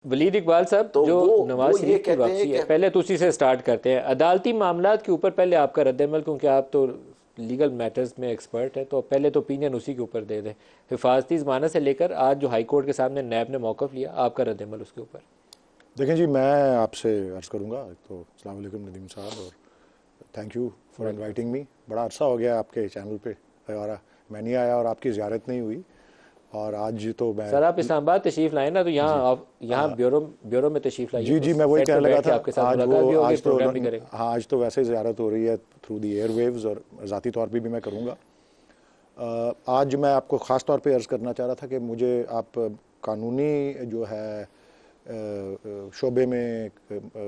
वलीद इकबाल साहब, तो जो नवाज वो ये शरीफ की कहते हैं वापसी है, कि पहले तो उसी से स्टार्ट करते हैं। अदालती मामलात के ऊपर पहले आपका रद्दमल, क्योंकि आप तो लीगल मैटर्स में एक्सपर्ट है, तो पहले तो ओपिनियन उसी के ऊपर दे दें। हिफाजती ज़मानत से लेकर आज जो हाई कोर्ट के सामने नैब ने मौक़िफ़ लिया, आपका रद्दमल उसके ऊपर। देखें जी, मैं आपसे अर्ज़ करूँगा तो अस्सलाम वालेकुम नदीम साहब, और thank you for inviting me. बड़ा अरसा हो गया आपके चैनल पे और मैं नहीं आया और आपकी ज़ियारत नहीं हुई, और आज तो मैं सर, आप इस्लामाबाद तशरीफ़ लाए ना, तो जी यहाँ आप यहाँ ब्यूरो ब्यूरो में तशरीफ़ लाइए, जी तो जी मैं वही सेट पे कहने लगा बैठ के था। आपके साथ आज मुलाकात वो भी होगी, आज तो प्रोग्राम भी करेंगे। हाँ, आज तो वैसे ही ज़ियारत हो रही है थ्रू दी एयरवेव्स, और ज़ाती तौर पे भी मैं करूँगा। आज मैं आपको ख़ास तौर पे अर्ज़ करना चाह रहा था कि मुझे आप कानूनी जो है शोबे में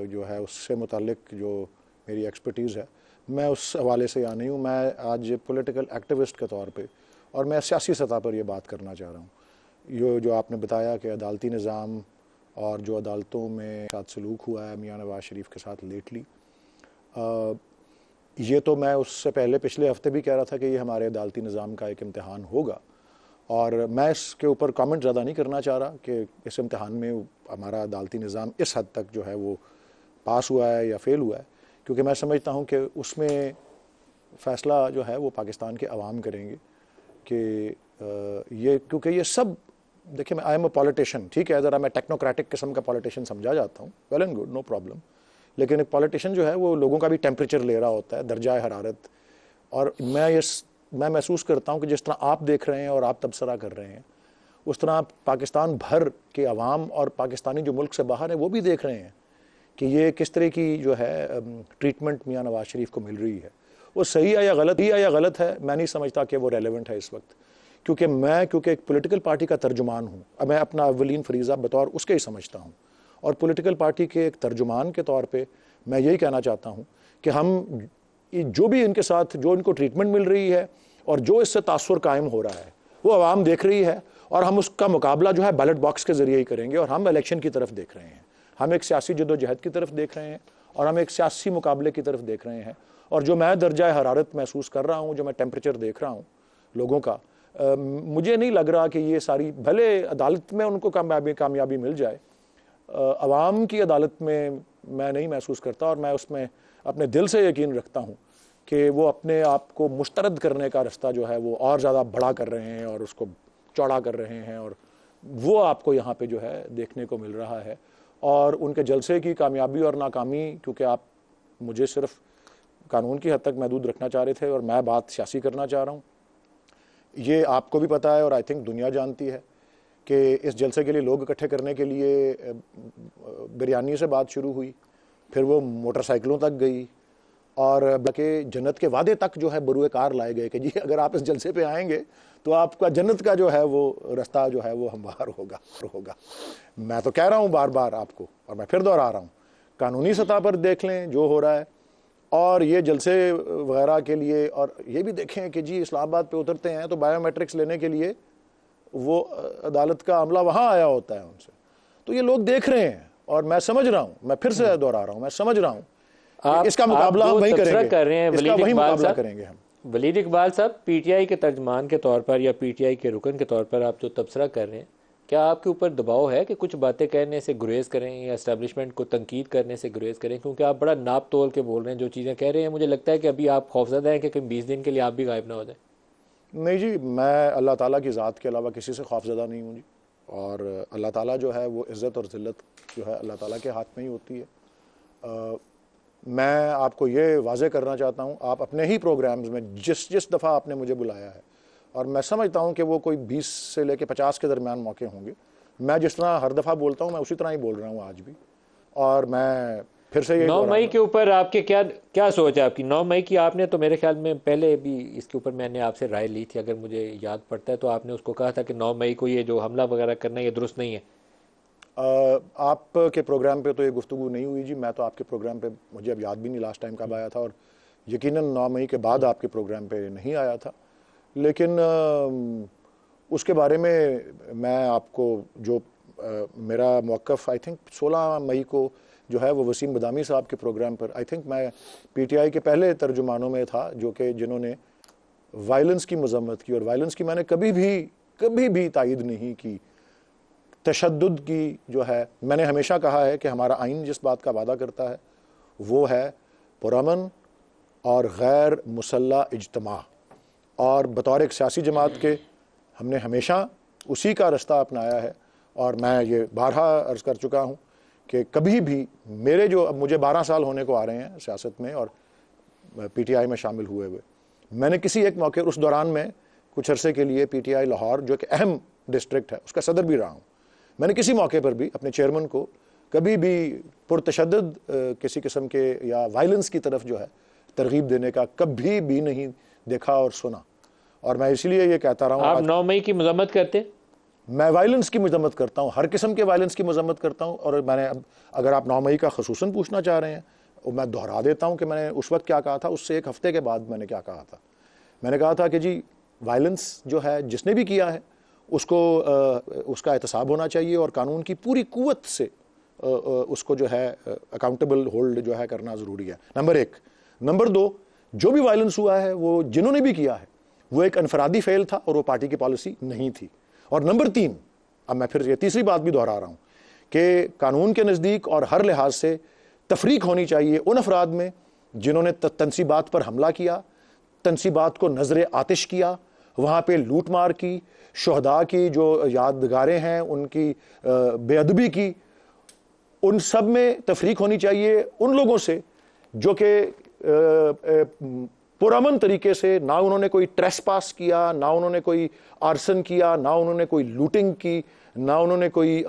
जो है उससे मुतालिक जो मेरी एक्सपर्टीज़ है, मैं उस हवाले से यहाँ नहीं हूँ। मैं आज पॉलिटिकल एक्टिविस्ट के तौर पे, और मैं सियासी सतह पर ये बात करना चाह रहा हूँ। ये जो आपने बताया कि अदालती निज़ाम और जो अदालतों में साथ सलूक हुआ है मियाँ नवाज शरीफ के साथ लेटली, ये तो मैं उससे पहले पिछले हफ्ते भी कह रहा था कि ये हमारे अदालती निज़ाम का एक इम्तिहान होगा, और मैं इसके ऊपर कमेंट ज़्यादा नहीं करना चाह रहा कि इस इम्तिहान में हमारा अदालती निज़ाम इस हद तक जो है वो पास हुआ है या फेल हुआ है, क्योंकि मैं समझता हूँ कि उसमें फ़ैसला जो है वो पाकिस्तान के अवाम करेंगे कि ये, क्योंकि ये सब, देखिए मैं आई एम अ पॉलिटिशियन, ठीक है, ज़रा मैं टेक्नोक्रेटिक किस्म का पॉलिटिशियन समझा जाता हूँ, well and good, no problem, लेकिन एक पॉलिटिशियन जो है वो लोगों का भी टेम्परेचर ले रहा होता है, दर्जा हरारत। और मैं महसूस करता हूँ कि जिस तरह आप देख रहे हैं और आप तबसरा कर रहे हैं, उस तरह पाकिस्तान भर के अवाम और पाकिस्तानी जो मुल्क से बाहर हैं वो भी देख रहे हैं कि ये किस तरह की जो है ट्रीटमेंट मियाँ नवाज शरीफ को मिल रही है। वो सही है या गलत है, मैं नहीं समझता कि वो रेलेवेंट है इस वक्त, क्योंकि एक पॉलिटिकल पार्टी का तर्जुमान हूँ। अब मैं अपना अवलीन फरीज़ा बतौर उसके ही समझता हूँ, और पॉलिटिकल पार्टी के एक तर्जुमान के तौर पे मैं यही कहना चाहता हूँ कि हम जो भी इनके साथ जो इनको ट्रीटमेंट मिल रही है और जो इससे तासुर कायम हो रहा है वो आवाम देख रही है, और हम उसका मुकाबला जो है बैलेट बॉक्स के ज़रिए ही करेंगे, और हम इलेक्शन की तरफ देख रहे हैं, हम एक सियासी जदोजहद की तरफ देख रहे हैं, और हम एक सियासी मुकाबले की तरफ देख रहे हैं। और जो मैं दर्जा हरारत महसूस कर रहा हूँ, जो मैं टेम्परेचर देख रहा हूँ लोगों का, मुझे नहीं लग रहा कि ये सारी, भले अदालत में उनको कामयाबी मिल जाए, अवाम की अदालत में मैं नहीं महसूस करता, और मैं उसमें अपने दिल से यकीन रखता हूँ कि वो अपने आप को मुस्तरद करने का रास्ता जो है वो और ज़्यादा बड़ा कर रहे हैं और उसको चौड़ा कर रहे हैं, और वो आपको यहाँ पे जो है देखने को मिल रहा है। और उनके जलसे की कामयाबी और नाकामी, क्योंकि आप मुझे सिर्फ कानून की हद तक महदूद रखना चाह रहे थे और मैं बात सियासी करना चाह रहा हूँ, ये आपको भी पता है और आई थिंक दुनिया जानती है कि इस जलसे के लिए लोग इकट्ठे करने के लिए बिरयानी से बात शुरू हुई, फिर वो मोटरसाइकिलों तक गई, और बल्कि जन्नत के वादे तक जो है बरूए कार लाए गए कि जी अगर आप इस जलसे पे आएंगे तो आपका जन्नत का जो है वो रास्ता जो है वो हमवार होगा। मैं तो कह रहा हूँ बार बार आपको, और मैं फिर दोहरा रहा हूँ, कानूनी सतह पर देख लें जो हो रहा है, और ये जलसे वगैरह के लिए, और ये भी देखें कि जी इस्लामाबाद पे उतरते हैं तो बायोमेट्रिक्स लेने के लिए वो अदालत का अमला वहाँ आया होता है उनसे, तो ये लोग देख रहे हैं, और मैं समझ रहा हूँ, मैं फिर से दोहरा रहा हूँ, मैं समझ रहा हूँ इसका मुकाबला हम वही करेंगे, कर रहे हैं इसका वही मुकाबला करेंगे हम। वलीद इकबाल साहब, पीटीआई के तर्जमान के तौर पर या पीटीआई के रुकन के तौर पर आप जो तबसरा कर रहे हैं, क्या आपके ऊपर दबाव है कि कुछ बातें कहने से गुरेज करें या इस्टेब्लिशमेंट को तनकीद करने से गुरेज करें? क्योंकि आप बड़ा नाप तोल के बोल रहे हैं, जो चीज़ें कह रहे हैं, मुझे लगता है कि अभी आप खौफजदा हैं कि कहीं 20 दिन के लिए आप भी गायब ना हो जाए। नहीं जी, मैं अल्लाह ताला की ज़ात के अलावा किसी से खौफजदा नहीं हूँ जी, और अल्लाह ताला जो है वो इज़्ज़त और ज़िल्लत जो है अल्लाह ताला के हाथ में ही होती है। मैं आपको ये वाज़े करना चाहता हूँ, आप अपने ही प्रोग्राम्स में जिस दफ़ा आपने मुझे बुलाया है, और मैं समझता हूँ कि वो कोई 20 से लेकर 50 के दरमियान मौके होंगे, मैं जिस तरह हर दफ़ा बोलता हूँ मैं उसी तरह ही बोल रहा हूँ आज भी, और मैं फिर से यही 9 मई के ऊपर आपके क्या सोच है आपकी? 9 मई की आपने तो मेरे ख्याल में पहले भी इसके ऊपर मैंने आपसे राय ली थी, अगर मुझे याद पड़ता है, तो आपने उसको कहा था कि 9 मई को ये जो हमला वगैरह करना ये दुरुस्त नहीं है। आपके प्रोग्राम पे तो ये गुफ्तगू नहीं हुई जी, मैं तो आपके प्रोग्राम पे, मुझे अब याद भी नहीं लास्ट टाइम कब आया था, और यकीनन 9 मई के बाद आपके प्रोग्राम पे नहीं आया था, लेकिन उसके बारे में मैं आपको जो मेरा मौक़िफ़ आई थिंक 16 मई को जो है वो वसीम बदामी साहब के प्रोग्राम पर, आई थिंक मैं पीटीआई के पहले तर्जुमानों में था जो कि जिन्होंने वायलेंस की मज़म्मत की, और वायलेंस की मैंने कभी भी तायीद नहीं की, तशद्दुद की जो है, मैंने हमेशा कहा है कि हमारा आइन जिस बात का वादा करता है वो है पुरअमन और गैर मुसल्ला इज्तमा, और बतौर एक सियासी जमात के हमने हमेशा उसी का रास्ता अपनाया है। और मैं ये बारहा अर्ज़ कर चुका हूँ कि कभी भी मेरे जो, अब मुझे 12 साल होने को आ रहे हैं सियासत में और PTI में शामिल हुए हुए, मैंने किसी एक मौके, उस दौरान में कुछ अरसे के लिए PTI लाहौर जो कि अहम डिस्ट्रिक्ट है उसका सदर भी रहा हूँ, मैंने किसी मौके पर भी अपने चेयरमैन को कभी भी पुरतशद्दुद किसी किस्म के या वायलेंस की तरफ जो है तरगीब देने का कभी भी नहीं देखा और सुना। और मैं इसलिए ये कहता रहा हूँ, आप 9 मई की मजम्मत करते? मैं वायलेंस की मजम्मत करता हूँ, हर किस्म के वायलेंस की मजम्मत करता हूँ। और मैंने, अब अगर आप 9 मई का खसूसन पूछना चाह रहे हैं, और मैं दोहरा देता हूँ कि मैंने उस वक्त क्या कहा था, उससे एक हफ्ते के बाद मैंने क्या कहा था। मैंने कहा था कि जी वायलेंस जो है जिसने भी किया है उसको उसका एहतसाब होना चाहिए और कानून की पूरी कुव्वत से उसको जो है अकाउंटेबल होल्ड जो है करना ज़रूरी है, नंबर 1। नंबर 2, जो भी वायलेंस हुआ है वो जिन्होंने भी किया है वो एक अनफरादी फेल था और वो पार्टी की पॉलिसी नहीं थी। और नंबर 3, अब मैं फिर ये तीसरी बात भी दोहरा रहा हूँ कि कानून के नज़दीक और हर लिहाज से तफरीक होनी चाहिए उन अफराद में जिन्होंने तनसीबात पर हमला किया, तनसीबात को नजर आतिश किया, वहाँ पे लूट मार की, शहदा की जो यादगारें हैं उनकी बेअदबी की। उन सब में तफरीक होनी चाहिए उन लोगों से जो कि पुरअमन तरीके से, ना उन्होंने कोई ट्रेसपास किया, ना उन्होंने कोई आर्सन किया, ना उन्होंने कोई लूटिंग की, ना उन्होंने कोई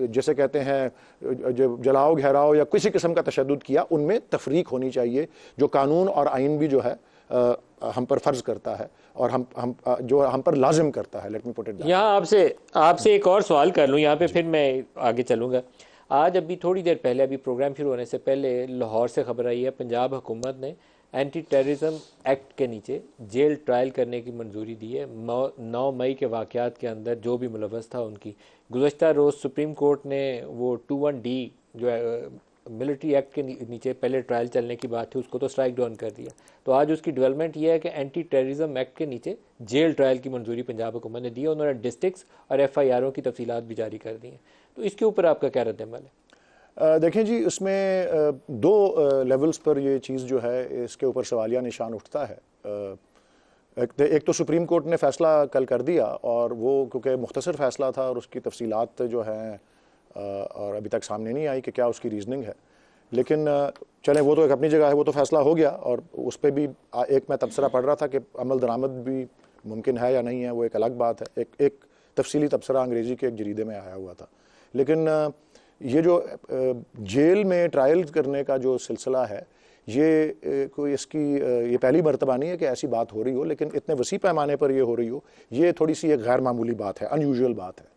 जैसे कहते हैं जो जलाओ घेराओ या किसी किस्म का तशद्दुद किया। उनमें तफरीक होनी चाहिए जो कानून और आइन भी जो है हम पर फर्ज करता है और हम जो हम पर लाजिम करता है। Let me put it. यहाँ आपसे एक और सवाल कर लूँ, यहाँ पे फिर मैं आगे चलूँगा। आज अभी थोड़ी देर पहले, अभी प्रोग्राम शुरू होने से पहले लाहौर से खबर आई है, पंजाब हुकूमत ने एंटी टेररिज्म एक्ट के नीचे जेल ट्रायल करने की मंजूरी दी है 9 मई के वाक़यात के अंदर जो भी मुलव्वस था उनकी। गुज़श्ता रोज़ सुप्रीम कोर्ट ने वो 21D जो है मिलिट्री एक्ट के नीचे पहले ट्रायल चलने की बात थी उसको तो स्ट्राइक डाउन कर दिया। तो आज उसकी डेवलपमेंट ये है कि एंटी टेररिज्म एक्ट के नीचे जेल ट्रायल की मंजूरी पंजाब हुकूमत ने दी है। उन्होंने डिस्ट्रिक्ट्स और FIRों की तफसीलात भी जारी कर दी हैं। तो इसके ऊपर आपका क्या रद्द-ए-अमल है? देखें जी, उसमें 2 लेवल्स पर ये चीज़ जो है इसके ऊपर सवालिया निशान उठता है। एक तो सुप्रीम कोर्ट ने फ़ैसला कल कर दिया और वो क्योंकि मुख्तसर फ़ैसला था और उसकी तफसीलात जो हैं और अभी तक सामने नहीं आई कि क्या उसकी रीज़निंग है। लेकिन चलें, वो तो एक अपनी जगह है, वो तो फ़ैसला हो गया और उस पर भी एक मैं तबसरा पढ़ रहा था कि अमल दरामद भी मुमकिन है या नहीं है, वो एक अलग बात है। एक तफसीली तबसरा अंग्रेज़ी के एक जरीदे में आया हुआ था। लेकिन ये जो जेल में ट्रायल करने का जो सिलसिला है, ये कोई इसकी ये पहली मर्तबा नहीं है कि ऐसी बात हो रही हो, लेकिन इतने वसी पैमाने पर ये हो रही हो, ये थोड़ी सी एक गैर मामूली बात है, अनयूजुअल बात है।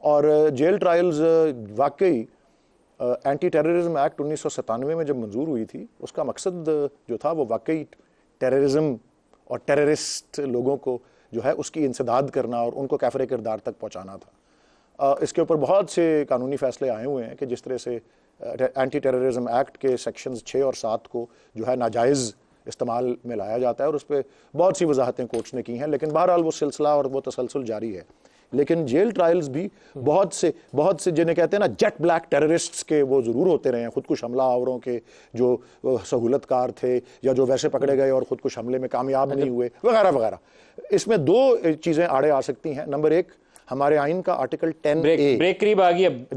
और जेल ट्रायल्स वाकई एंटी टेररिज्म एक्ट 1997 में जब मंजूर हुई थी, उसका मकसद जो था वो वाकई टेररिज्म और टेररिस्ट लोगों को जो है उसकी इंसदाद करना और उनको काफ़िर किरदार तक पहुँचाना था। इसके ऊपर बहुत से कानूनी फ़ैसले आए हुए हैं कि जिस तरह से एंटी टेररिज्म एक्ट के सेक्शंस 6 और 7 को जो है नाजायज़ इस्तेमाल में लाया जाता है और उस पर बहुत सी वजाहतें कोर्ट्स ने की हैं। लेकिन बहरहाल वो सिलसिला और वो तसलसल जारी है। लेकिन जेल ट्रायल्स भी बहुत से जिन्हें कहते हैं ना जेट ब्लैक टेररिस्ट्स के, वो ज़रूर होते रहे हैं, खुदकुश हमला आवरों के जो सहूलतकार थे या जो वैसे पकड़े गए और खुदकुश हमले में कामयाब नहीं हुए वगैरह वगैरह। इसमें 2 चीज़ें आड़े आ सकती हैं। नंबर 1, हमारे आइन का आर्टिकल 10A ब्रेक करीब आ गई।